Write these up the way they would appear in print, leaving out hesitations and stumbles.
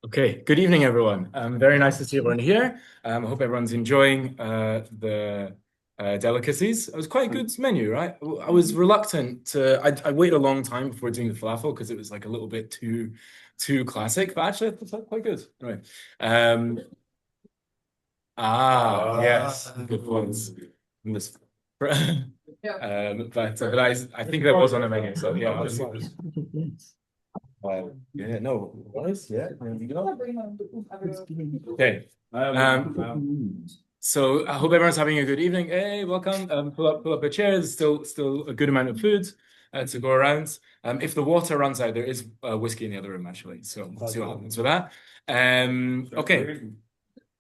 Okay, good evening, everyone. Very nice to see everyone here. I hope everyone's enjoying the delicacies. It was quite a good menu, right? I was reluctant to. I waited a long time before doing the falafel because it was like a little bit too classic, but actually it was like quite good. Anyway, um, yes, good ones. This, but I think that was on the menu, so yeah. Yeah, no, was yeah. Okay. So I hope everyone's having a good evening. Hey, welcome. Pull up a chair. There's still a good amount of food to go around. If the water runs out, there is whiskey in the other room actually. So we'll see what happens with that. Okay.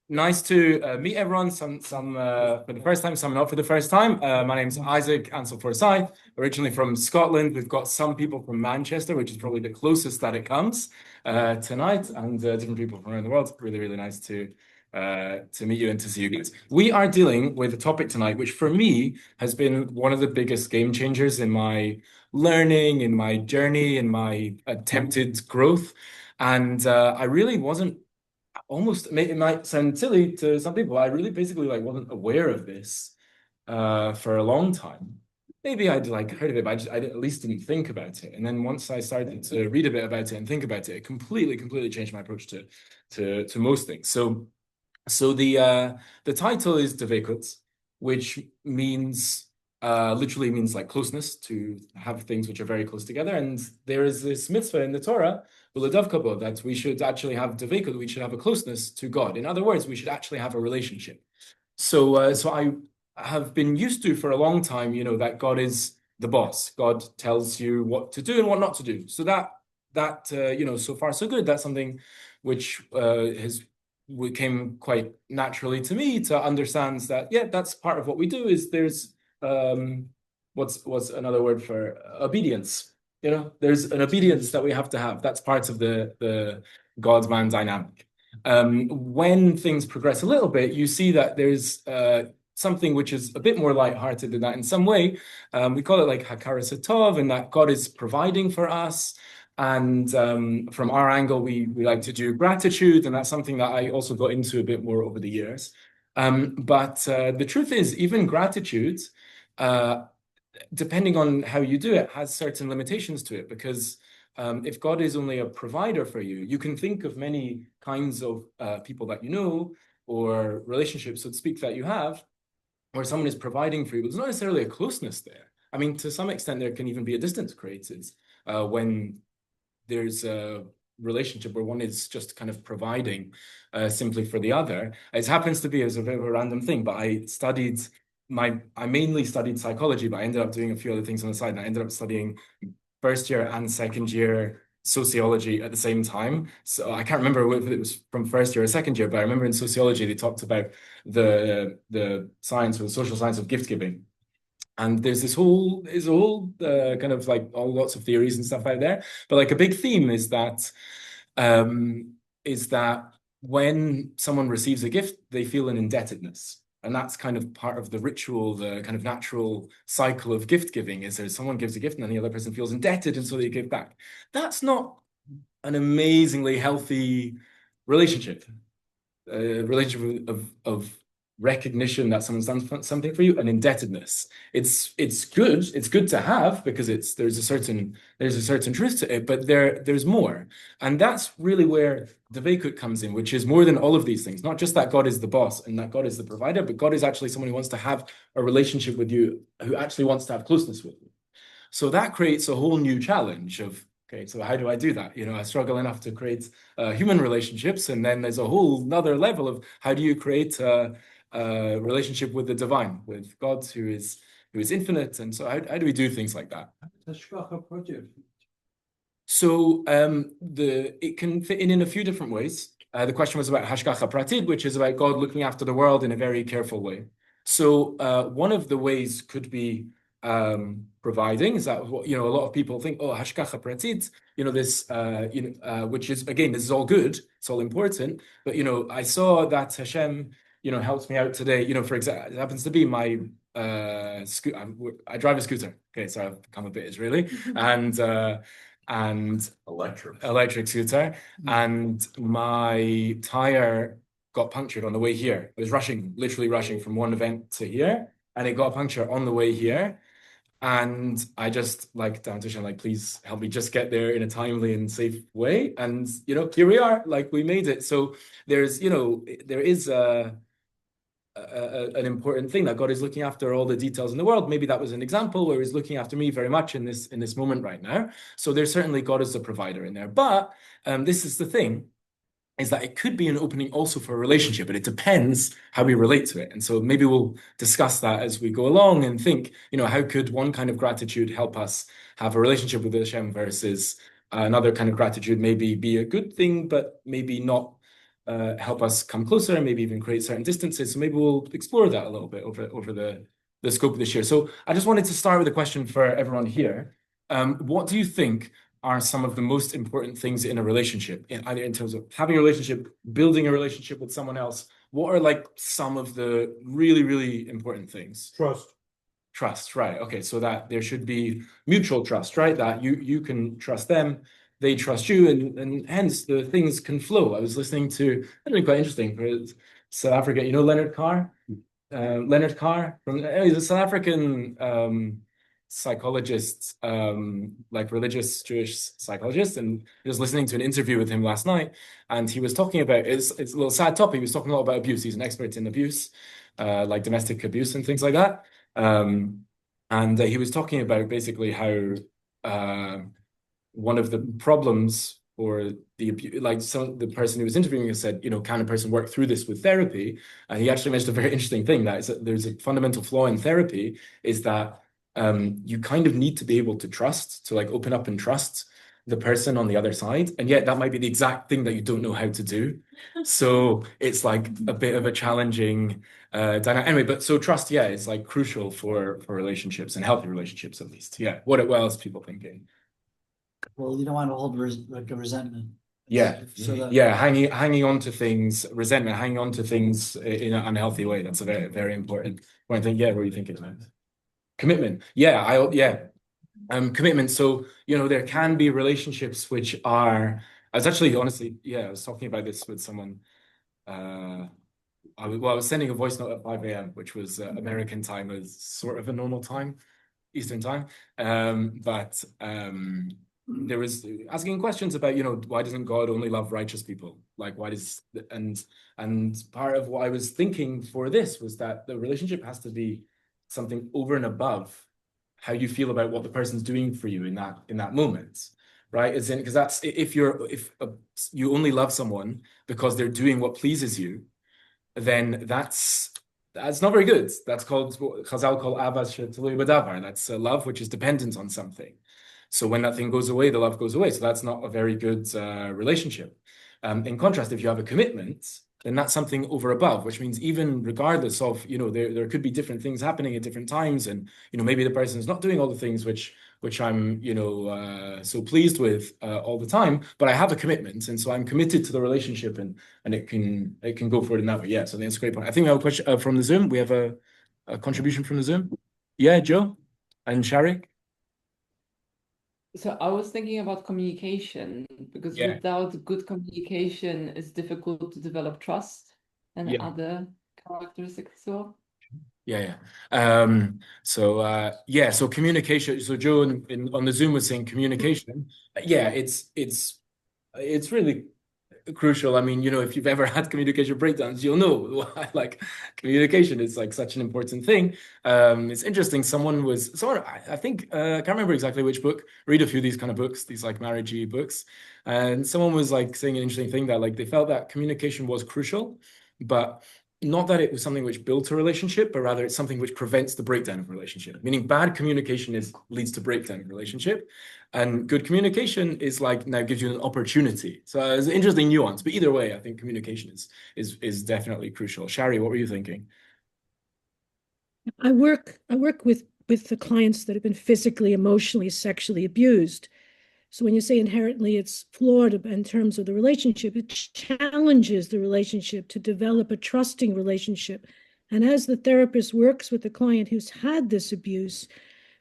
Nice to meet everyone. Some for the first time, some not for the first time. My name's Isaac Ansel Forsyth, originally from Scotland. We've got some people from Manchester, which is probably the closest that it comes tonight, and different people from around the world. Really, really nice to meet you and to see you guys. We are dealing with a topic tonight, which for me has been one of the biggest game changers in my learning, in my journey, in my attempted growth. And I really wasn't almost it might sound silly to some people. I really basically like wasn't aware of this for a long time. Maybe I'd like heard of it, but I at least didn't think about it. And then once I started to read a bit about it and think about it, it completely changed my approach to most things. So the title is Deveikut, which means literally means like closeness, to have things which are very close together. And there is this mitzvah in the Torah, that we should actually have Deveikut, we should have a closeness to God. In other words, we should actually have a relationship. So I have been used to for a long time, that God is the boss. God tells you what to do and what not to do. So that so far so good. That's something which has came quite naturally to me to understand that, yeah, that's part of what we do. Is there's what's another word for obedience? There's an obedience that we have to have. That's part of the God-man dynamic. When things progress a little bit, you see that there's something which is a bit more lighthearted than that in some way. We call it like hakaras hatov, and that God is providing for us. And from our angle, we like to do gratitude, and that's something that I also got into a bit more over the years. But the truth is, even gratitude, depending on how you do it, has certain limitations to it, because if God is only a provider for you, you can think of many kinds of people that you know, or relationships, so to speak, that you have, where someone is providing for you, but there's not necessarily a closeness there. I mean, to some extent, there can even be a distance created when there's a relationship where one is just kind of providing simply for the other. It happens to be as a bit of a random thing, but I mainly studied psychology, but I ended up doing a few other things on the side, and I ended up studying first year and second year sociology at the same time. So I can't remember if it was from first year or second year, but I remember in sociology they talked about the science or the social science of gift giving. And there's a whole kind of like lots of theories and stuff out there. But like a big theme is that when someone receives a gift, they feel an indebtedness. And that's kind of part of the ritual, the kind of natural cycle of gift giving, is there someone gives a gift and then the other person feels indebted, and so they give back. That's not an amazingly healthy relationship. A relationship of recognition that someone's done something for you, and indebtedness. It's good to have, because there's a certain truth to it, but there's more. And that's really where Deveikut comes in, which is more than all of these things. Not just that God is the boss and that God is the provider, but God is actually someone who wants to have a relationship with you, who actually wants to have closeness with you. So that creates a whole new challenge of, okay, so how do I do that? I struggle enough to create human relationships, and then there's a whole another level of how do you create a relationship with the divine, with God who is infinite. And so how do we do things like that? So it can fit in a few different ways. The question was about hashgacha pratit, which is about God looking after the world in a very careful way. So one of the ways could be providing. Is that what, a lot of people think, oh, hashgacha pratit, this, which is, again, this is all good, it's all important. But, I saw that Hashem, helps me out today. For example, it happens to be my I drive a scooter. Okay, so I've become a bit Israeli. And and Electric. scooter, and my tire got punctured on the way here. I was rushing, literally rushing from one event to here, and it got a puncture on the way here. And I just like down to Shan, like, please help me just get there in a timely and safe way. And here we are, like we made it. So there's, there is an important thing that God is looking after all the details in the world. Maybe that was an example where He's looking after me very much in this moment right now. So there's certainly God as the provider in there. But this is the thing, is that it could be an opening also for a relationship, but it depends how we relate to it. And so maybe we'll discuss that as we go along and think, how could one kind of gratitude help us have a relationship with Hashem versus another kind of gratitude maybe be a good thing, but maybe not help us come closer and maybe even create certain distances. So maybe we'll explore that a little bit over the scope of this year. So I just wanted to start with a question for everyone here. What do you think are some of the most important things in a relationship, either in terms of having a relationship, building a relationship with someone else? What are like some of the really, really important things? Trust, right. Okay, so that there should be mutual trust, right? That you can trust them, they trust you, and hence the things can flow. I was listening to, I think quite interesting, for South Africa, Leonard Carr? Leonard Carr, he's a South African psychologist, like religious Jewish psychologist, and I was listening to an interview with him last night, and he was talking about, it's a little sad topic, he was talking a lot about abuse. He's an expert in abuse, like domestic abuse and things like that. And he was talking about basically how one of the problems or the person who was interviewing us said, can a person work through this with therapy? And he actually mentioned a very interesting thing, that there's a fundamental flaw in therapy, is that you kind of need to be able to trust, to like open up and trust the person on the other side. And yet that might be the exact thing that you don't know how to do. So it's like a bit of a challenging dynamic. Anyway, but so trust, yeah, is like crucial for relationships and healthy relationships at least. Yeah. What else are people thinking? Well, you don't want to hold like a resentment. Yeah. So that Yeah, hanging on to things, resentment, hanging on to things in an unhealthy way. That's a very, very important point. I think, yeah, what are you thinking about? Commitment. Yeah, commitment. So, there can be relationships which are, I was actually, honestly, I was talking about this with someone. I was sending a voice note at 5 a.m., which was American time, as sort of a normal time, Eastern time. But there was asking questions about, why doesn't God only love righteous people? Like, why does, and part of what I was thinking for this was that the relationship has to be something over and above how you feel about what the person's doing for you in that moment, right? As in, because that's, if you only love someone because they're doing what pleases you, then that's not very good. That's called what Chazal call avas she'tului b'davar. That's a love which is dependent on something. So when that thing goes away, the love goes away. So that's not a very good relationship. In contrast, if you have a commitment, then that's something over above, which means even regardless of, there could be different things happening at different times, and maybe the person is not doing all the things which I'm so pleased with all the time, but I have a commitment, and so I'm committed to the relationship, and it can go forward in that way. Yeah, so I think that's a great point. I think we have a question from the Zoom. We have a contribution from the Zoom. Yeah, Joe and Sharik. So I was thinking about communication, because Yeah. without good communication, it's difficult to develop trust and Yeah. other characteristics as well. Yeah. So communication. So Joe on the Zoom was saying communication. Yeah, it's really crucial. I mean, if you've ever had communication breakdowns, you'll know why, like, communication is like such an important thing. It's interesting. Someone I think I can't remember exactly which book. Read a few of these kind of books, these like marriagey books, and someone was like saying an interesting thing that like they felt that communication was crucial, but not that it was something which built a relationship, but rather it's something which prevents the breakdown of a relationship. Meaning bad communication leads to breakdown of a relationship, and good communication is like now gives you an opportunity. So it's an interesting nuance, but either way, I think communication is definitely crucial. Shari, what were you thinking? I work with the clients that have been physically, emotionally, sexually abused. So when you say inherently it's flawed in terms of the relationship, it challenges the relationship to develop a trusting relationship. And as the therapist works with the client who's had this abuse,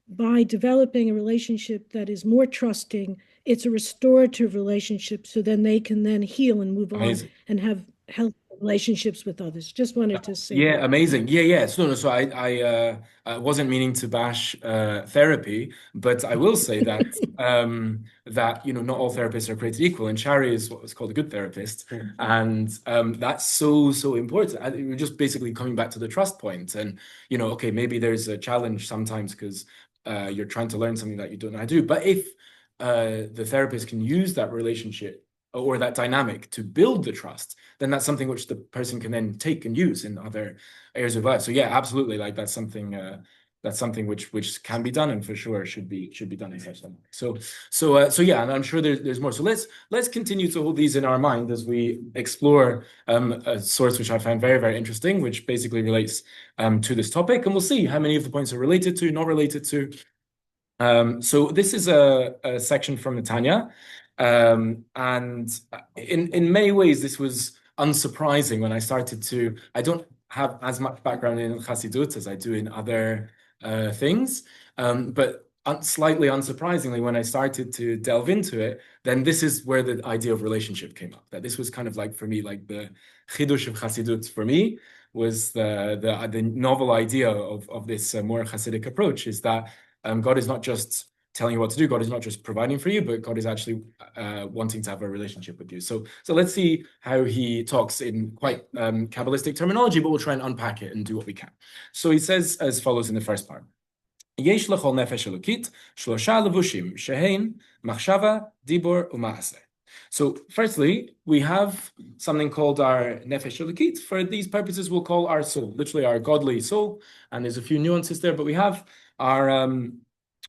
by developing a relationship that is more trusting, it's a restorative relationship, so then they can then heal and move on Amazing. and have healthy relationships with others. Just wanted to say Yeah, that. amazing. Yeah. So, no, so I wasn't meaning to bash therapy, but I will say that not all therapists are created equal, and Shari is what was called a good therapist, and that's so important. We're just basically coming back to the trust point, and okay, maybe there's a challenge sometimes because you're trying to learn something that you don't know how to do, but if the therapist can use that relationship or that dynamic to build the trust, then that's something which the person can then take and use in other areas of life. So yeah, absolutely, like that's something which can be done and for sure should be done in such something. So yeah, and I'm sure there's more. So let's continue to hold these in our mind as we explore a source which I found very, very interesting, which basically relates to this topic, and we'll see how many of the points are related to, not related to. So this is a section from the Tanya, and in many ways this was unsurprising when I started to. I don't have as much background in Chassidut as I do in other things, but slightly unsurprisingly, when I started to delve into it, then this is where the idea of relationship came up. That this was kind of like for me, like the chidush of Chassidut for me was the novel idea of this more Chassidic approach is that. God is not just telling you what to do. God is not just providing for you, but God is actually wanting to have a relationship with you. So let's see how he talks in quite Kabbalistic terminology, but we'll try and unpack it and do what we can. So he says as follows in the first part. Yesh lechol nefesh elokit shlosha levushim shehein machshava dibur u'maaseh. So firstly, we have something called our nefesh elokit. For these purposes, we'll call our soul, literally our godly soul. And there's a few nuances there, but we have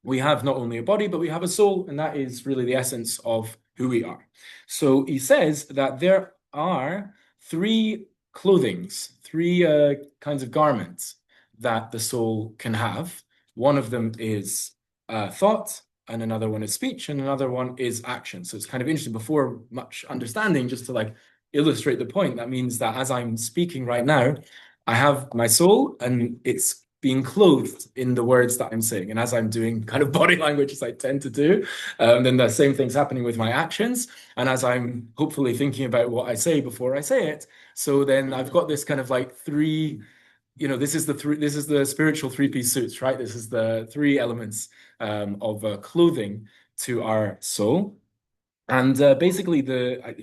we have not only a body, but we have a soul, and that is really the essence of who we are. So he says that there are three kinds of garments that the soul can have. One of them is thought, and another one is speech, and another one is action. So it's kind of interesting, before much understanding, just to like illustrate the point. That means that as I'm speaking right now, I have my soul, and it's being clothed in the words that I'm saying. And as I'm doing kind of body language as I tend to do, then the same thing's happening with my actions. And as I'm hopefully thinking about what I say before I say it, so then I've got this kind of like three, this is the spiritual three-piece suits, right? This is the three elements of clothing to our soul. And basically,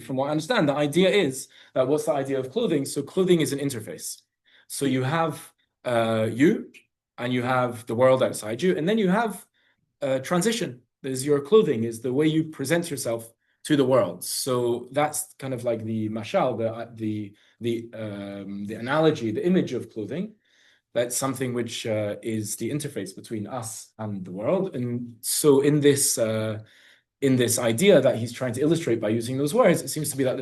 from what I understand, the idea is that what's the idea of clothing? So clothing is an interface. So you have you, and you have the world outside you, and then you have transition. There's your clothing, is the way you present yourself to the world. So that's kind of like the mashal, the analogy, the image of clothing. That's something which is the interface between us and the world. And so in this idea that he's trying to illustrate by using those words, it seems to be that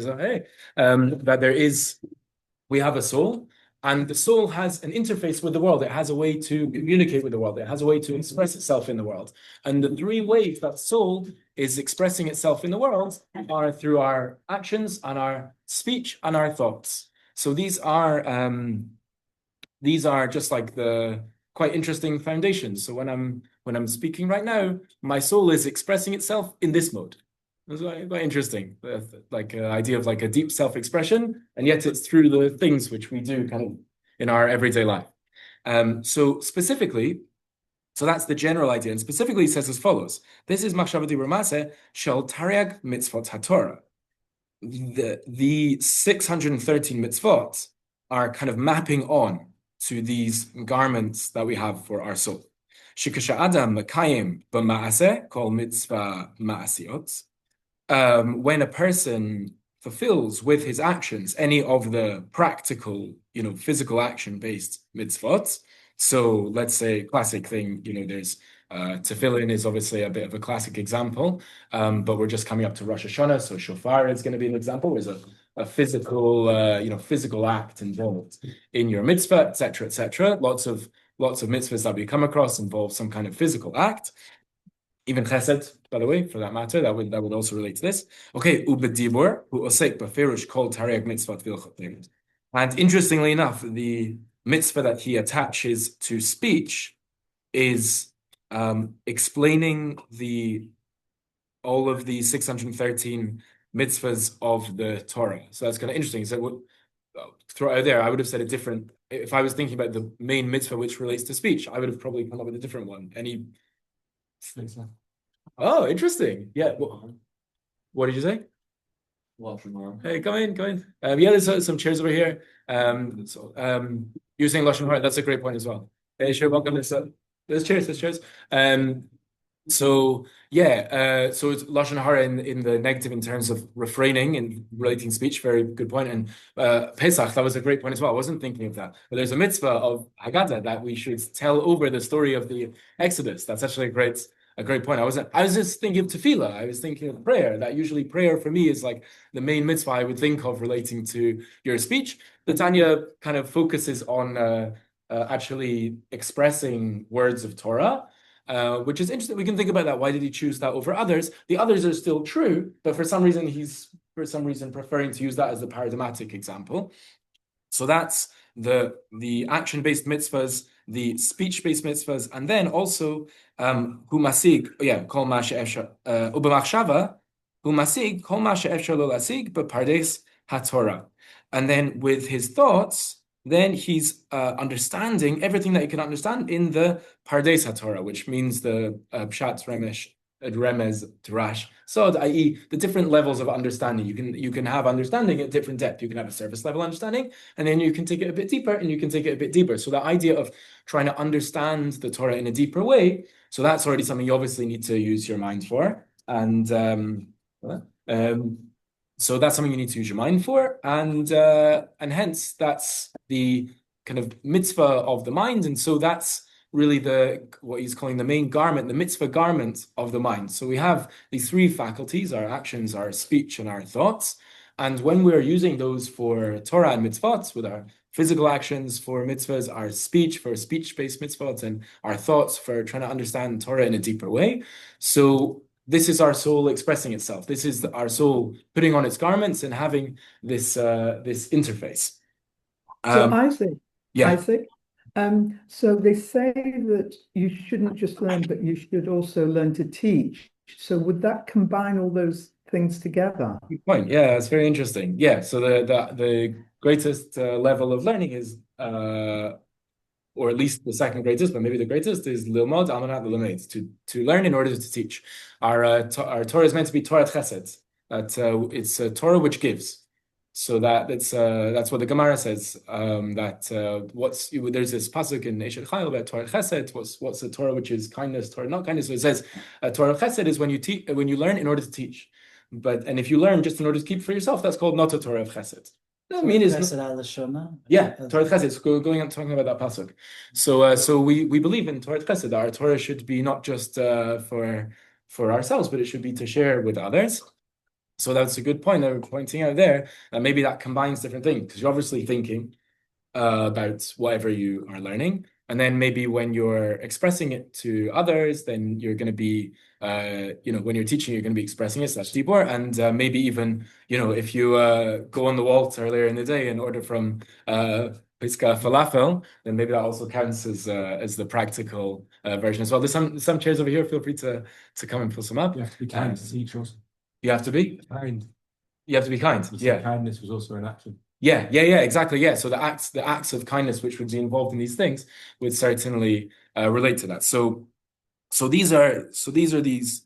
we have a soul, and the soul has an interface with the world. It has a way to communicate with the world. It has a way to express itself in the world. And the three ways that soul is expressing itself in the world are through our actions and our speech and our thoughts. So these are just like the quite interesting foundations. So when I'm speaking right now, my soul is expressing itself in this mode. It's quite interesting, like an idea of like a deep self-expression, and yet it's through the things which we do kind of in our everyday life. So that's the general idea, and specifically it says as follows: this is machshava dibur u'maaseh shel tariag mitzvot haTorah. The 613 mitzvot are kind of mapping on to these garments that we have for our soul. Shikasha adam mekayim b'maaseh kol mitzvah ma'asiot. When a person fulfills with his actions any of the practical, physical action-based mitzvot. So let's say classic thing, there's tefillin is obviously a bit of a classic example, but we're just coming up to Rosh Hashanah, so shofar is going to be an example. There's a physical act involved in your mitzvah, etc., etc. Lots of mitzvahs that we come across involve some kind of physical act. Even chesed, by the way, for that matter, that would also relate to this. Okay, ubedibur u'osek b'ferush kol tariag mitzvot v'ilchotim. And interestingly enough, the mitzvah that he attaches to speech is explaining the all of the 613 mitzvahs of the Torah. So that's kind of interesting. So throw it out there, I would have said a different. If I was thinking about the main mitzvah which relates to speech, I would have probably come up with a different one. Any? Oh, interesting. Yeah. What did you say? Hey, come in, come in. Yeah, there's some chairs over here. You're saying Lashon Hara. That's a great point as well. Hey, sure, welcome. There's chairs, there's chairs. So yeah, so it's Lashon Hara in the negative in terms of refraining and relating speech. Very good point. And Pesach, that was a great point as well. I wasn't thinking of that. But there's a mitzvah of Haggadah that we should tell over the story of the Exodus. That's actually a great point. I was just thinking of tefillah. I was thinking of prayer. That usually prayer for me is like the main mitzvah I would think of relating to your speech. The Tanya kind of focuses on actually expressing words of Torah, which is interesting. We can think about that. Why did he choose that over others? The others are still true, but for some reason he's preferring to use that as the paradigmatic example. So that's the action-based mitzvahs, the speech-based mitzvahs, and then also hu masig, kol ma she'efshar ub'machshava hu masig kol ma she'efshar lo lasig b'pardes haTorah. And then with his thoughts, then he's understanding everything that he can understand in the pardes haTorah, which means the pshat, remez, drash, sod, i.e., the different levels of understanding. You can have understanding at different depth. You can have a surface level understanding, and then you can take it a bit deeper, and you can take it a bit deeper. So the idea of trying to understand the Torah in a deeper way, so that's already something you obviously need to use your mind for, and so that's something you need to use your mind for, and hence that's the kind of mitzvah of the mind, and so that's really what he's calling the main garment, the mitzvah garment of the mind. So we have these three faculties: our actions, our speech, and our thoughts. And when we're using those for Torah and mitzvot, with our physical actions for mitzvahs, our speech for speech-based mitzvot, and our thoughts for trying to understand Torah in a deeper way. So this is our soul expressing itself. This is our soul putting on its garments and having this interface. So Isaac, yeah. So they say that you shouldn't just learn, but you should also learn to teach. So would that combine all those things together? Good point. Yeah, that's very interesting. Yeah, so the greatest level of learning is, or at least the second greatest, but maybe the greatest is lilmod amanat l'lamed, to learn in order to teach. Our Torah is meant to be Torah chesed. That it's a Torah which gives. So that's what the Gemara says. There's this pasuk in Eshet Chayil about Torah Chesed. What's the Torah which is kindness, Torah not kindness? So it says Torah Chesed is when you learn in order to teach. And if you learn just in order to keep for yourself, that's called not a Torah of Chesed. I mean, Torah Chesed. Going on talking about that pasuk. So we believe in Torah Chesed. Our Torah should be not just for ourselves, but it should be to share with others. So that's a good point that we're pointing out there, that maybe that combines different things, because you're obviously thinking about whatever you are learning, and then maybe when you're expressing it to others, then you're going to be, when you're teaching, you're going to be expressing it, so that's dibur, and maybe even, if you go on the waltz earlier in the day and order from Piska falafel, then maybe that also counts as the practical version as well. There's some chairs over here. Feel free to come and fill some up. You have to be kind to teach us. You have to be kind. You have to be kind. Yeah. Kindness was also an action. Yeah, exactly. Yeah. So the acts of kindness which would be involved in these things would certainly relate to that. So these are these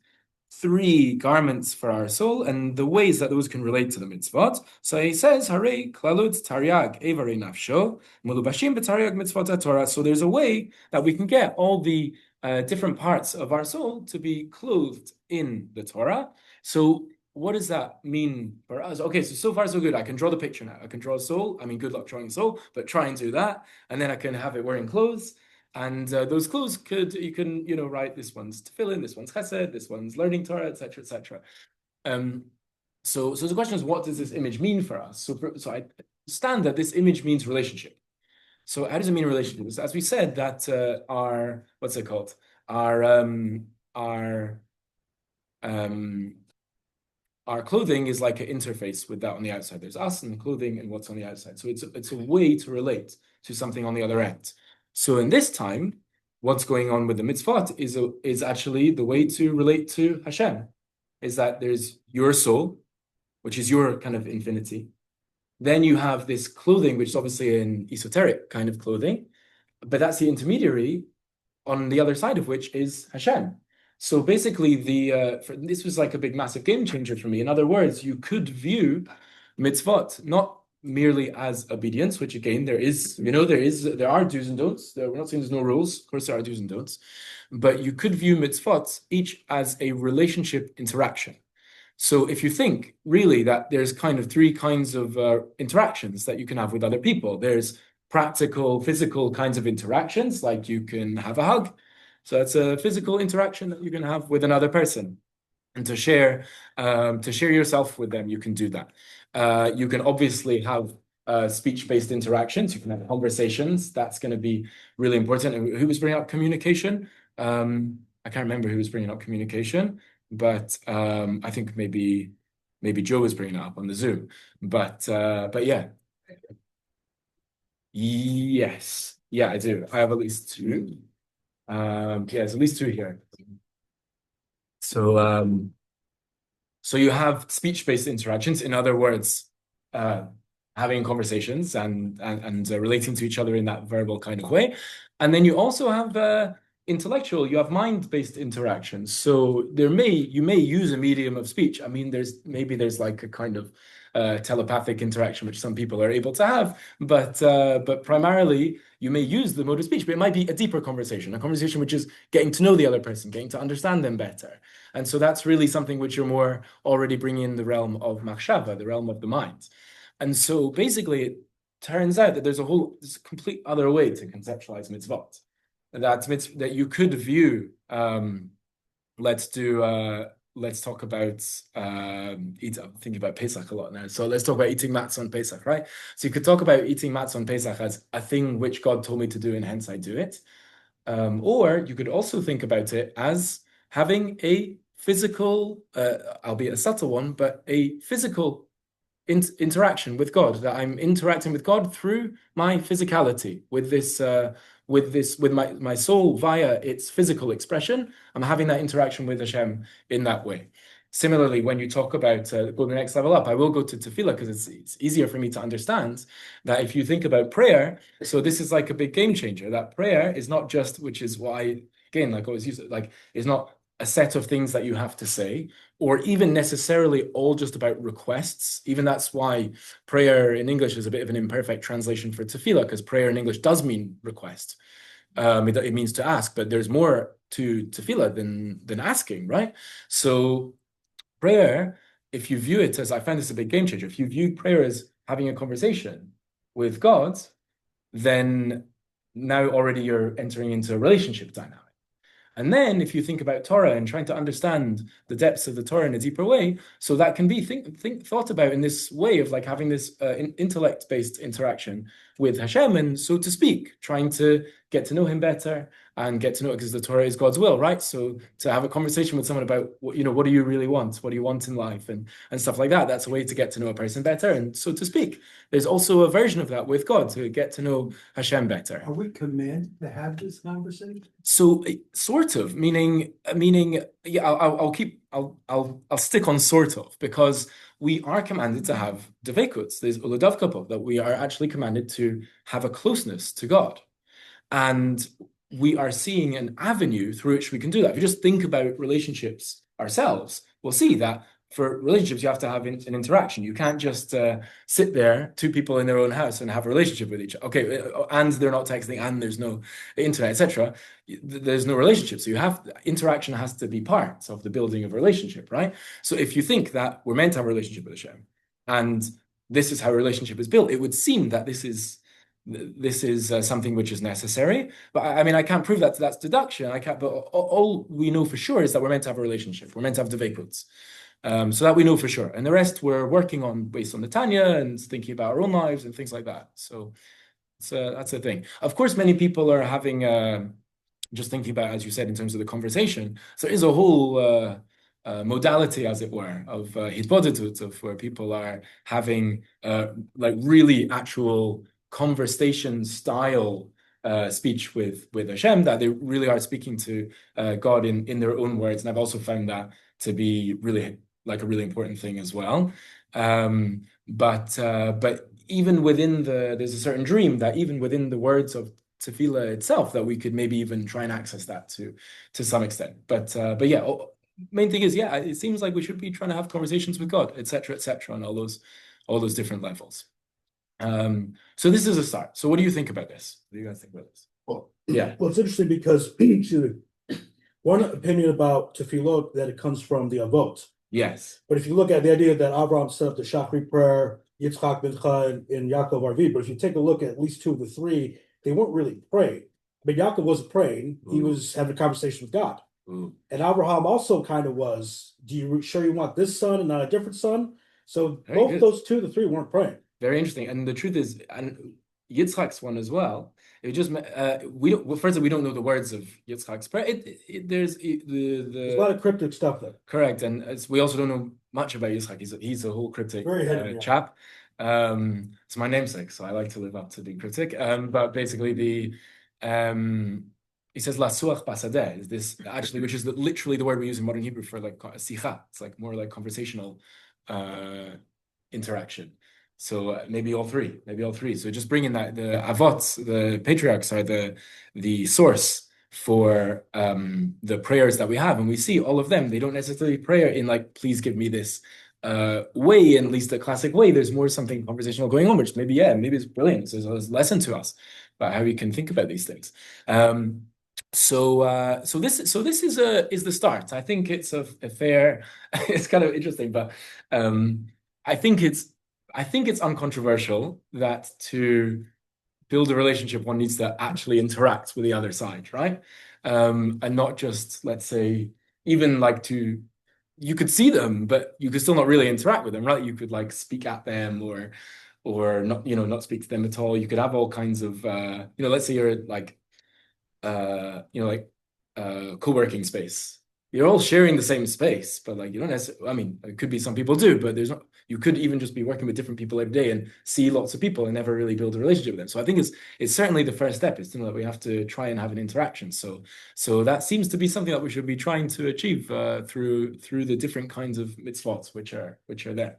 three garments for our soul, and the ways that those can relate to the mitzvot. So he says, Harei klalut taryag evarei nafsho mulubashim b'taryag mitzvot Torah. So there's a way that we can get all the different parts of our soul to be clothed in the Torah. So what does that mean for us? Okay, so far so good. I can draw the picture now. I can draw a soul. I mean, good luck drawing a soul, but try and do that. And then I can have it wearing clothes. And those clothes you can write, this one's tefillin, this one's chesed, this one's learning Torah, etc., etc. So the question is, what does this image mean for us? So I understand that this image means relationship. So how does it mean relationship? So as we said, that our clothing is like an interface with that on the outside. There's us and the clothing and what's on the outside. So it's a way to relate to something on the other end. So in this time, what's going on with the mitzvot is actually the way to relate to Hashem. is that there's your soul, which is your kind of infinity. Then you have this clothing, which is obviously an esoteric kind of clothing, but that's the intermediary on the other side of which is Hashem. So basically, this was like a big, massive game changer for me. In other words, you could view mitzvot not merely as obedience, which again, there are do's and don'ts. We're not saying there's no rules. Of course, there are do's and don'ts, but you could view mitzvot each as a relationship interaction. So if you think really that there's kind of three kinds of interactions that you can have with other people, there's practical, physical kinds of interactions, like you can have a hug. So that's a physical interaction that you can have with another person. And to share yourself with them, you can do that. You can obviously have speech-based interactions. You can have conversations. That's going to be really important. And who was bringing up communication? I can't remember who was bringing up communication, but I think maybe Joe was bringing it up on the Zoom. But yeah. Yes. Yeah, I do. I have at least two. Yeah, there's at least two here. So you have speech-based interactions, in other words, having conversations and relating to each other in that verbal kind of way. And then you also have intellectual, you have mind-based interactions. So you may use a medium of speech. I mean, there's like a kind of telepathic interaction, which some people are able to have, but primarily you may use the mode of speech, but it might be a deeper conversation, a conversation which is getting to know the other person, getting to understand them better. And so that's really something which you're more already bringing in the realm of machshava, the realm of the mind. And so basically it turns out that there's a complete other way to conceptualize mitzvot. That you could view, let's talk about I'm thinking about Pesach a lot now. So let's talk about eating matzah on Pesach, right? So you could talk about eating matzah on Pesach as a thing which God told me to do and hence I do it. Or you could also think about it as having a physical, albeit a subtle one, but a physical interaction with God, that I'm interacting with God through my physicality, with my soul via its physical expression. I'm having that interaction with Hashem in that way. Similarly, when you talk about go the next level up, I will go to tefillah because it's easier for me to understand that if you think about prayer, so this is like a big game changer, that prayer is not just, which is why, again, like I always use it, like it's not a set of things that you have to say, or even necessarily all just about requests. Even that's why prayer in English is a bit of an imperfect translation for tefillah, because prayer in English does mean request. It means to ask, but there's more to tefillah than asking, right? So prayer, if you view it as, I find this a big game changer, if you view prayer as having a conversation with God, then now already you're entering into a relationship dynamic. And then if you think about Torah and trying to understand the depths of the Torah in a deeper way, so that can be thought about in this way of like having this intellect-based interaction with Hashem, and so to speak, trying to get to know him better and get to know it, because the Torah is God's will, right? So to have a conversation with someone about what do you really want? What do you want in life? And stuff like that. That's a way to get to know a person better. And so to speak, there's also a version of that with God to get to know Hashem better. Are we commanded to have this conversation? So sort of, meaning, yeah, I'll stick on sort of, because we are commanded to have Deveikut. There's uladav kapo, that we are actually commanded to have a closeness to God. And we are seeing an avenue through which we can do that. If you just think about relationships ourselves, we'll see that for relationships, you have to have an interaction. You can't just sit there, two people in their own house, and have a relationship with each other. Okay, and they're not texting, and there's no internet, etc. There's no relationship. So interaction has to be part of the building of a relationship, right? So if you think that we're meant to have a relationship with Hashem, and this is how a relationship is built, it would seem that this is something which is necessary. But I mean, I can't prove that that's deduction. I can't. But all we know for sure is that we're meant to have a relationship. We're meant to have Deveikut. So that we know for sure. And the rest we're working on based on the Tanya and thinking about our own lives and things like that. So that's a thing. Of course, many people are having, just thinking about, as you said, in terms of the conversation, so there is a whole modality, as it were, of hitbodedut, of where people are having like really actual conversation style speech with Hashem, that they really are speaking to God in their own words. And I've also found that to be really like a really important thing as well. But even within there's a certain dream that even within the words of tefillah itself that we could maybe even try and access that to some extent. But yeah, main thing is, yeah, it seems like we should be trying to have conversations with God, etc., on all those different levels. So this is a start. So what do you think about this? What do you guys think about this? Well, Yeah. well, it's interesting because excuse me, one opinion about tefillot that it comes from the Avot. Yes. But if you look at the idea that Abraham set up the Shachri prayer, Yitzchak Mincha, and Yaakov Arvi, but if you take a look at least two of the three, they weren't really praying. But Yaakov wasn't praying; he was having a conversation with God. Ooh. And Abraham also kind of was. Do you sure you want this son and not a different son? So Very both good. those two, the three weren't praying. Very interesting. And the truth is, and Yitzchak's one as well. It just we don't. Well, first of all, we don't know the words of Yitzchak's prayer. There's There's a lot of cryptic stuff there. correct, and we also don't know much about Yitzchak. He's a whole cryptic Very hidden, yeah. chap. It's my namesake, so I like to live up to being cryptic. But basically, he says "lasuach basadeh" is this actually, which is literally the word we use in modern Hebrew for like a sicha. It's like more like conversational interaction. So maybe all three. So just bringing that the avot, the patriarchs are the source for the prayers that we have, and we see all of them. They don't necessarily pray in like, please give me this way, at least the classic way. There's more something conversational going on, which maybe it's brilliant. So there's a lesson to us about how we can think about these things. So this is the start. I think it's a fair. It's kind of interesting, but I think it's uncontroversial that to build a relationship, one needs to actually interact with the other side, right? And not just, let's say, even like you could see them, but you could still not really interact with them, right? You could like speak at them or not, not speak to them at all. You could have all kinds of, let's say you're like, co-working space. You're all sharing the same space, but like you don't necessarily, I mean, it could be some people do, but you could even just be working with different people every day and see lots of people and never really build a relationship with them. So I think it's certainly the first step is to know that we have to try and have an interaction. So that seems to be something that we should be trying to achieve through the different kinds of mitzvot which are there.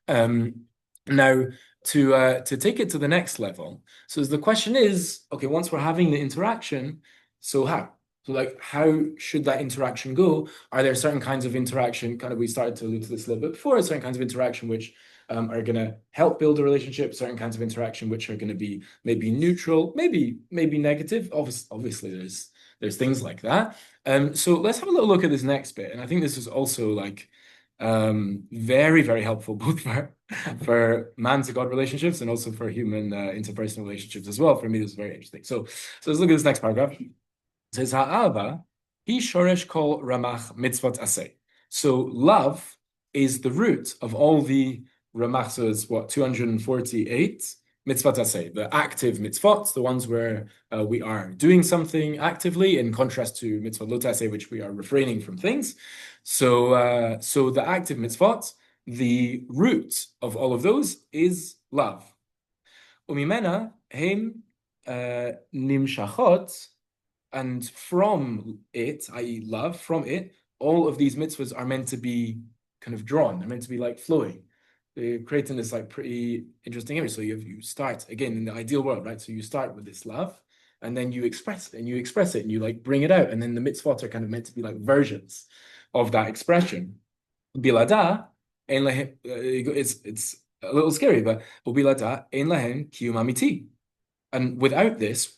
Now to take it to the next level. So the question is, okay, once we're having the interaction, so how? So like, how should that interaction go? Are there certain kinds of interaction, kind of, we started to allude to this a little bit before, certain kinds of interaction which are going to help build a relationship, certain kinds of interaction which are going to be maybe neutral, maybe negative. Obviously there's things like that. So let's have a little look at this next bit. And I think this is also like very, very helpful both for man to God relationships and also for human interpersonal relationships as well. For me, this is very interesting. So let's look at this next paragraph. It says ha'ava hi shoresh kol ramach mitzvot aseh. So love is the root of all the ramach. So it's 248 mitzvot aseh, the active mitzvot, the ones where we are doing something actively, in contrast to mitzvot lo taseh, which we are refraining from things. So the active mitzvot, the root of all of those is love. Umimena heim nimshachot. And from it, i.e. love, from it, all of these mitzvahs are meant to be kind of drawn. They're meant to be like flowing. They're creating this like pretty interesting image. So you start, again, in the ideal world, right? So you start with this love, and then you express it, and you like bring it out. And then the mitzvot are kind of meant to be like versions of that expression. Bilada, it's a little scary, but bilada ein lahem kiyum amiti. And without this,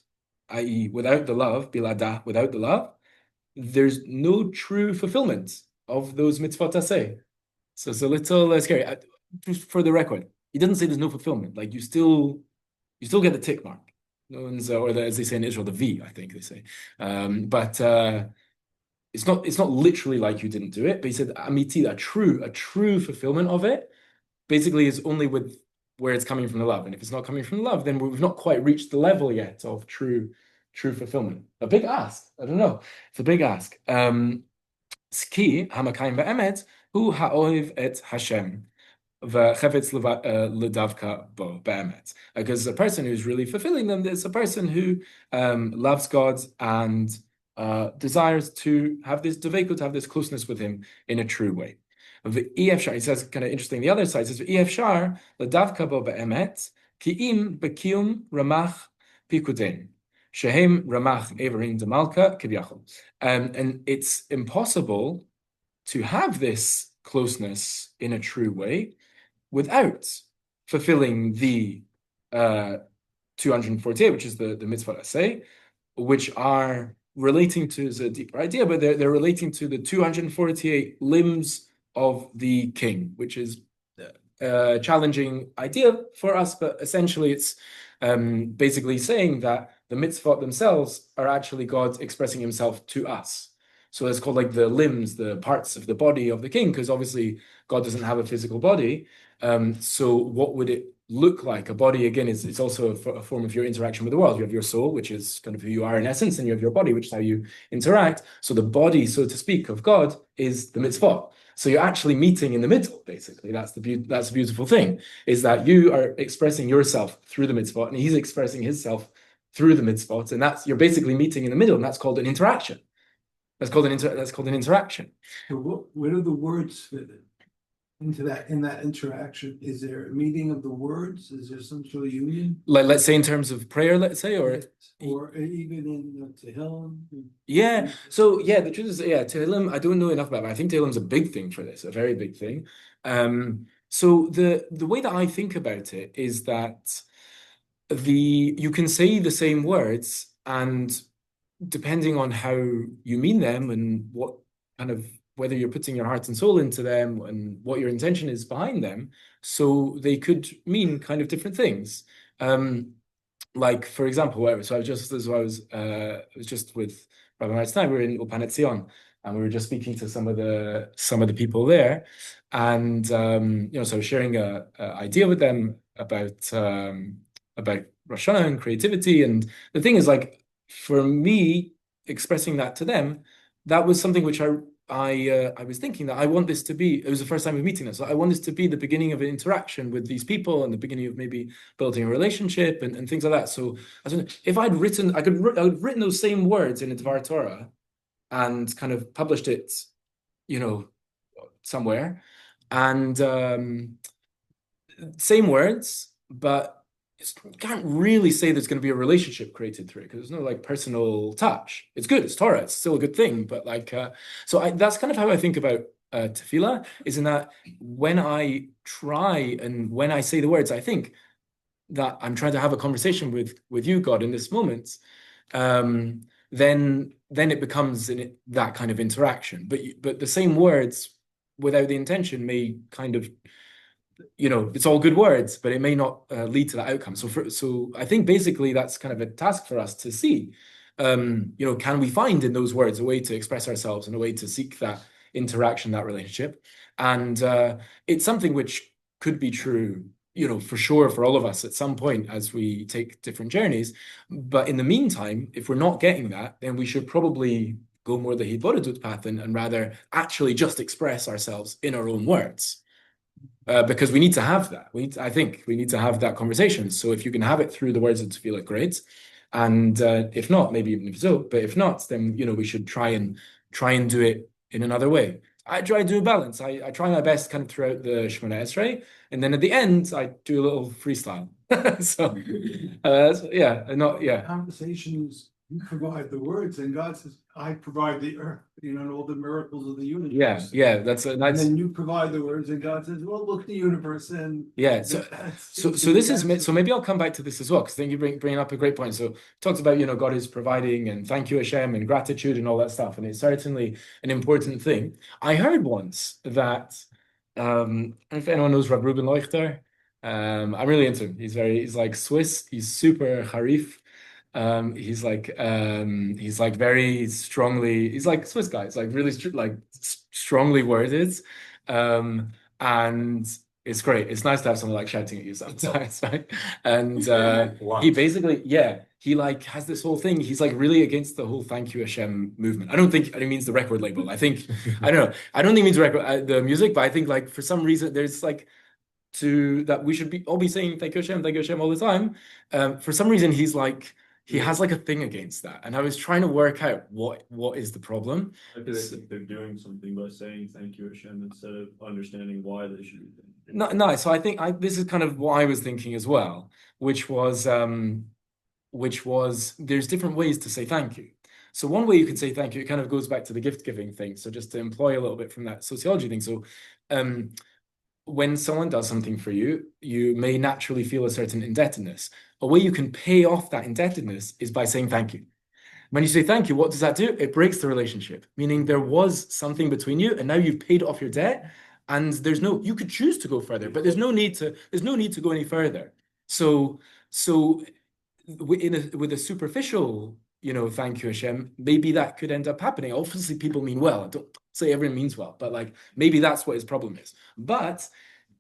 i.e., without the love, bilada, without the love, there's no true fulfillment of those mitzvot aseh. So it's a little scary. Just for the record, he doesn't say there's no fulfillment. Like you still get the tick mark. No one's, as they say in Israel, the V, I think they say. But it's not literally like you didn't do it. But he said amiti, a true fulfillment of it, basically is only with where it's coming from the love. And if it's not coming from the love, then we've not quite reached the level yet of true fulfillment. A big ask. I don't know. It's a big ask. Ski hamakayim be'emet hu ha'ohiv et Hashem v'chefetz ledavka bo be'emet. Because a person who's really fulfilling them is a person who loves God and desires to have this Deveikut, to have this closeness with him in a true way. He says, kind of interesting, the other side says, Efshar ledavka bo be'emet, ki'im bekium ramach pikudin, shehem ramach everin demalka kivyachol. And it's impossible to have this closeness in a true way without fulfilling the 248, which is the mitzvot assay, which are relating to, is a deeper idea, but they're relating to the 248 limbs of the king, which is a challenging idea for us, but essentially it's basically saying that the mitzvot themselves are actually God expressing himself to us. So it's called like the limbs, the parts of the body of the king, because obviously God doesn't have a physical body. So what would it look like? A body, again, is also a form of your interaction with the world. You have your soul, which is kind of who you are in essence, and you have your body, which is how you interact. So the body, so to speak, of God is the mitzvot. So you're actually meeting in the middle, basically. That's the beautiful thing, is that you are expressing yourself through the mitzvot, and he's expressing himself through the mitzvot, and you're basically meeting in the middle, and that's called an interaction. That's called an interaction. So what do the words fit into that, in that interaction? Is there a meaning of the words? Is there some sort of union? Like, let's say in terms of prayer, let's say, or even in Tehillim? yeah. So yeah, the truth is, yeah, Tehillim, I don't know enough about it. I think Tehillim's a big thing for this, a very big thing. So the way that I think about it is that you can say the same words, and depending on how you mean them and what kind of, whether you're putting your heart and soul into them and what your intention is behind them, so they could mean kind of different things. Like for example, so I was just with Rabbi Maritz tonight. We were in Ulpan Etzion, and we were just speaking to some of the people there, and so I was sharing a idea with them about Rosh Hashanah and creativity. And the thing is, like, for me, expressing that to them, that was something which I was thinking that I want this to be, it was the first time of meeting them, so I want this to be the beginning of an interaction with these people and the beginning of maybe building a relationship and things like that. So I don't know, if I would have written those same words in a Dvar Torah and kind of published it, somewhere, and same words, but you can't really say there's going to be a relationship created through it, because there's no like personal touch. It's good, it's Torah, it's still a good thing, but like that's kind of how I think about tefillah, is in that when I try and when I say the words, I think that I'm trying to have a conversation with you, God, in this moment, then it becomes that kind of interaction. But the same words without the intention may kind of, it's all good words, but it may not lead to that outcome. So I think basically that's kind of a task for us to see. Can we find in those words a way to express ourselves and a way to seek that interaction, that relationship? And it's something which could be true, for sure for all of us at some point as we take different journeys. But in the meantime, if we're not getting that, then we should probably go more the Hidborodut path and rather actually just express ourselves in our own words. Because we need to have that. I think we need to have that conversation. So if you can have it through the words of tefillah, great. And if not, maybe even if so, but if not, then we should try and do it in another way. I try to do a balance. I try my best kind of throughout the Shemona Esrei, and then at the end I do a little freestyle. So Conversations, you provide the words, and God says, I provide the earth, and all the miracles of the universe. Yeah, that's a nice. And then you provide the words, and God says, well, look, the universe, and so this is, so maybe I'll come back to this as well, because I think you bring up a great point. So talked about God is providing, and thank you Hashem, and gratitude and all that stuff, and it's certainly an important thing. I heard once that if anyone knows Rab Ruben Leuchter, I'm really into him. He's like Swiss. He's super harif. He's like very strongly, he's like Swiss guy. It's like really strongly worded, and it's great. It's nice to have someone like shouting at you sometimes, right? And he basically, he like has this whole thing. He's like really against the whole "Thank You Hashem" movement. I don't think it means the record label. I think I don't know. I don't think it means the music, but I think like for some reason there's like that we should all be saying "Thank You Hashem" all the time. For some reason he's like, he has like a thing against that. And I was trying to work out what is the problem. I feel like they're doing something by saying thank you, Hashem, instead of understanding why they should be doing it. No, so I think this is kind of what I was thinking as well, which was there's different ways to say thank you. So one way you can say thank you, it kind of goes back to the gift giving thing. So just to employ a little bit from that sociology thing. So when someone does something for you, you may naturally feel a certain indebtedness. A way you can pay off that indebtedness is by saying thank you. When you say thank you, what does that do? It breaks the relationship, meaning there was something between you, and now you've paid off your debt, and you could choose to go further, but there's no need to go any further. So with a superficial, thank you, Hashem, maybe that could end up happening. Obviously, people mean well. I don't say everyone means well, but like maybe that's what his problem is. But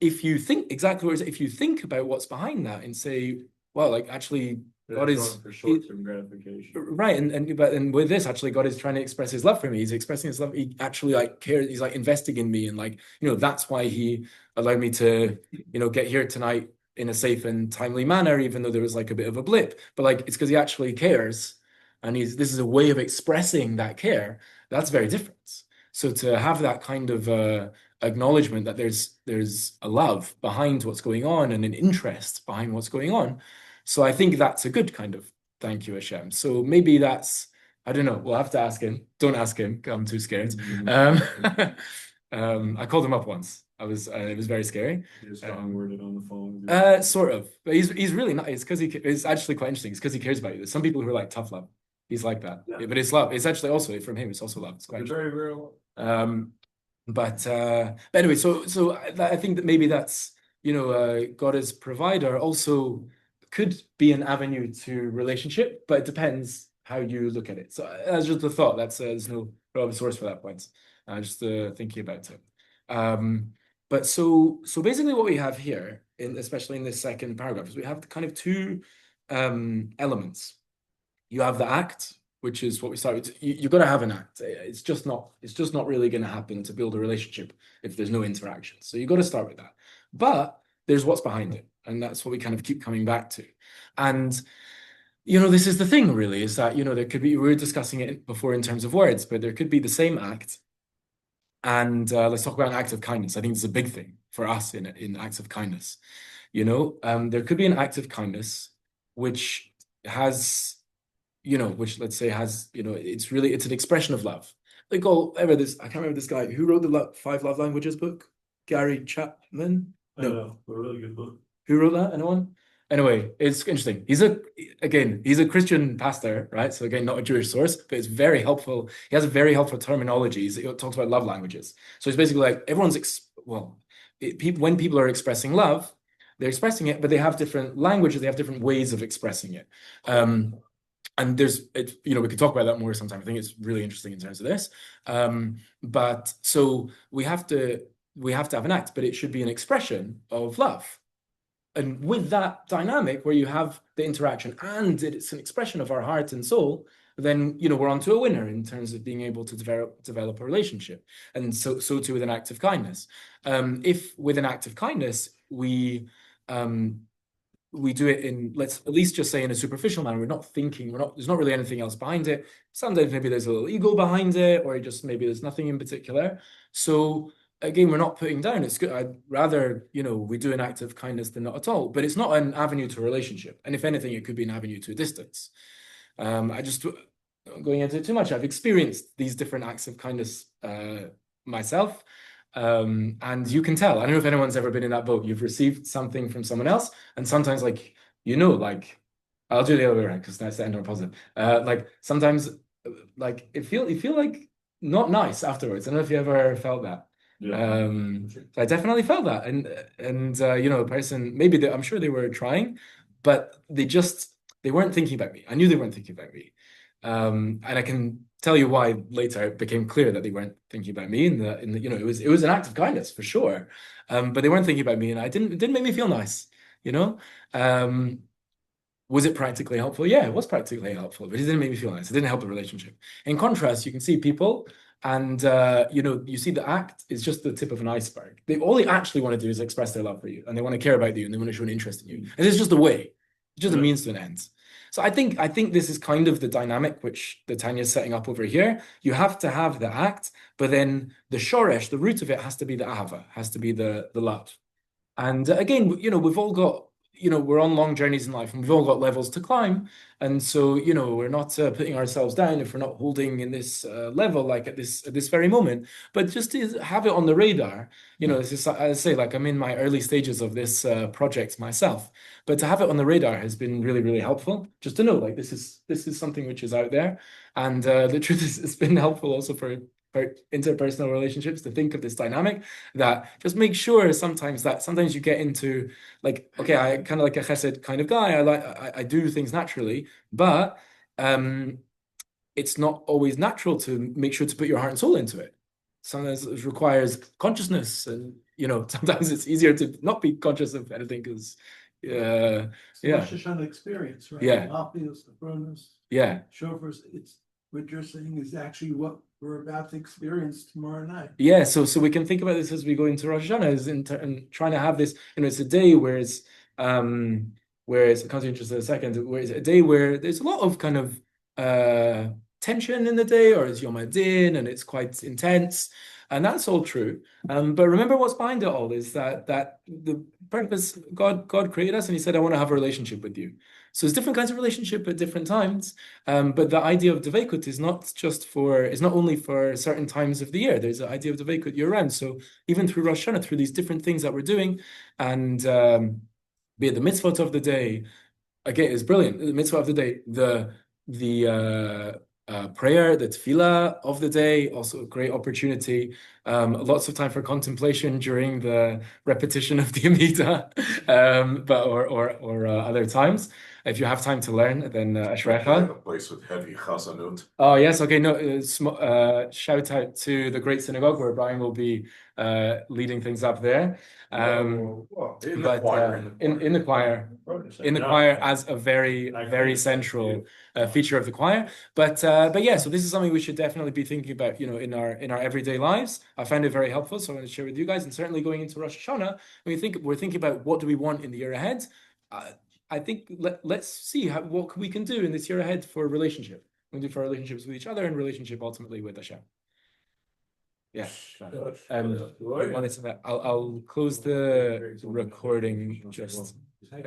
if you think if you think about what's behind that and say, well, like actually God is for short-term gratification. Right, and with this, actually, God is trying to express his love for me. He's expressing his love. He actually like cares. He's like investing in me, and like that's why he allowed me to get here tonight in a safe and timely manner, even though there was like a bit of a blip. But like it's because he actually cares, and this is a way of expressing that care. That's very different. So to have that kind of acknowledgement that there's a love behind what's going on and an interest behind what's going on. So I think that's a good kind of thank you, Hashem. So maybe that's, I don't know, we'll have to ask him. Don't ask him, I'm too scared. I called him up once. It was very scary. He was strong-worded on the phone. Sort of. But he's really not. It's actually quite interesting. It's because he cares about you. There's some people who are like tough love. He's like that. Yeah, but it's love. It's actually also from him. It's also love. It's quite very real. But anyway, so I think that maybe that's God as provider also could be an avenue to relationship, but it depends how you look at it. So that's just a thought. There's no relevant source for that point. Just thinking about it. But so basically what we have here, especially in this second paragraph, is we have kind of two elements. You have the act, which is what we started with. You've got to have an act. It's just not really going to happen to build a relationship if there's no interaction. So you've got to start with that. But there's what's behind it. And that's what we kind of keep coming back to. And, this is the thing really, is that, there could be, we were discussing it before in terms of words, but there could be the same act. And let's talk about an act of kindness. I think it's a big thing for us in acts of kindness. There could be an act of kindness which has, which let's say has, it's an expression of love. Like, I can't remember this guy who wrote the 5 Love Languages book, Gary Chapman. No, a really good book. Who wrote that? Anyone? Anyway, it's interesting. He's a Christian pastor, right? So again, not a Jewish source, but it's very helpful. He has a very helpful terminology. He talks about love languages. So it's basically like when people are expressing love, they're expressing it, but they have different languages. They have different ways of expressing it. And we could talk about that more sometime. I think it's really interesting in terms of this. But so we have to have an act, but it should be an expression of love. And with that dynamic where you have the interaction and it's an expression of our heart and soul, then we're onto a winner in terms of being able to develop a relationship. And so too with an act of kindness. If with an act of kindness we do it in, let's at least just say, in a superficial manner, there's not really anything else behind it. Sometimes maybe there's a little ego behind it, or just maybe there's nothing in particular. So again, we're not putting down. It's good. I'd rather, we do an act of kindness than not at all. But it's not an avenue to a relationship. And if anything, it could be an avenue to a distance. Going into it too much. I've experienced these different acts of kindness myself. And you can tell. I don't know if anyone's ever been in that boat. You've received something from someone else, and sometimes, I'll do the other way around because that's the end on positive. Sometimes, you feel like not nice afterwards. I don't know if you ever felt that. Yeah. I definitely felt that, and the person, maybe I'm sure they were trying, but they weren't thinking about me. I knew they weren't thinking about me, and I can tell you why later. It became clear that they weren't thinking about me. It was an act of kindness for sure, but they weren't thinking about me, and it didn't make me feel nice. Was it practically helpful? Yeah, it was practically helpful, but it didn't make me feel nice. It didn't help the relationship. In contrast, you can see people. And, you see the act is just the tip of an iceberg. All they actually want to do is express their love for you, and they want to care about you, and they want to show an interest in you. And it's just a way. It's just a means to an end. So I think this is kind of the dynamic which the Tanya is setting up over here. You have to have the act, but then the shoresh, the root of it, has to be the ahava, has to be the love. And again, we've all got, we're on long journeys in life, and we've all got levels to climb. And so, we're not putting ourselves down if we're not holding in this level, like at this very moment. But just to have it on the radar, this is, I say, like I'm in my early stages of this project myself. But to have it on the radar has been really, really helpful. Just to know, like this is something which is out there, and the truth is, it's been helpful also for interpersonal relationships to think of this dynamic, that just make sure sometimes you get into like, okay, I kind of like a chesed kind of guy. I do things naturally, but it's not always natural to make sure to put your heart and soul into it. Sometimes it requires consciousness, and sometimes it's easier to not be conscious of anything because It's yeah. Rosh Hashanah experience, right? Yeah. Malchus, the Chronos, yeah. Shofars, it's what you're saying is actually what we're about to experience tomorrow night. Yeah, so we can think about this as we go into Rosh Hashanah, and trying to have this, it's a day where it's I'll come to you in just a second, where it's a day where there's a lot of kind of tension in the day, or it's Yom Adin, and it's quite intense, and that's all true. But remember what's behind it all is that the purpose, God created us, and He said, I want to have a relationship with you. So there's different kinds of relationship at different times, but the idea of Deveikut is not only for certain times of the year. There's the idea of Deveikut year round. So even through Rosh Hashanah, through these different things that we're doing, and be it the mitzvot of the day, again, it's brilliant. The mitzvah of the day, the prayer, the tefillah of the day, also a great opportunity. Lots of time for contemplation during the repetition of the Amidah, or other times. If you have time to learn, then Ashrecha. A place with heavy chazanut. Oh yes, okay. No, shout out to the Great Synagogue where Brian will be leading things up there. In the choir as a very, very central feature of the choir. But yeah, so this is something we should definitely be thinking about, in our everyday lives. I found it very helpful, so I want to share with you guys. And certainly going into Rosh Hashanah, we're thinking about what do we want in the year ahead. I think let's see what we can do in this year ahead for a relationship. We do for our relationships with each other and relationship ultimately with Hashem. Yeah. I'll close the recording. Just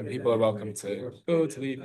people are welcome to go to leave.